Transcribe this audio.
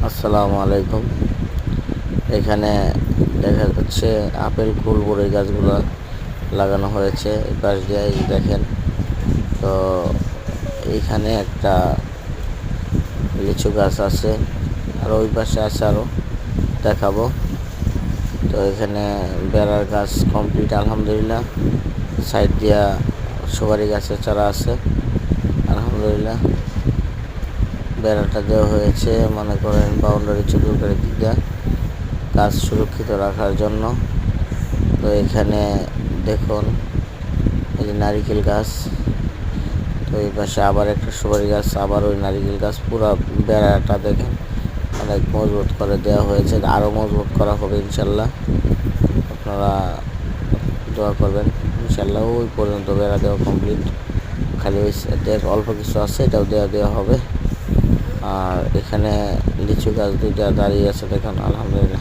আসসালামু আলাইকুম। এখানে দেখা যাচ্ছে আপেল কুল বড়ই গাছগুলো লাগানো হয়েছে। এই পাশ দিয়ে দেখেন, তো এইখানে একটা লিচু গাছ আছে, আর ওই পাশে আছে আরও, দেখাবো। তো এখানে বেড়ার গাছ কমপ্লিট আলহামদুলিল্লাহ। সাইড দিয়া সুপারি গাছের চারা আছে আলহামদুলিল্লাহ। বেড়াটা দেওয়া হয়েছে মনে করেন বাউন্ডারি চতুর্দিকে দিক দিয়ে গাছ সুরক্ষিত রাখার জন্য। তো এখানে দেখুন, এই যে নারিকেল গাছ, তো এই পাশে আবার একটা সুপারি গাছ, আবার ওই নারিকেল গাছ। পুরো বেড়াটা দেখেন অনেক মজবুত করে দেওয়া হয়েছে, আরও মজবুত করা হবে ইনশাল্লাহ। আপনারা দোয়া করবেন ইনশাল্লাহ। ওই পর্যন্ত বেড়া দেওয়া কমপ্লিট, খালি ওই অল্প কিছু আছে, এটাও দেওয়া হবে। আর এখানে লিচু গাছ দুইটা দাঁড়িয়ে আছে দেখুন আলহামদুলিল্লাহ।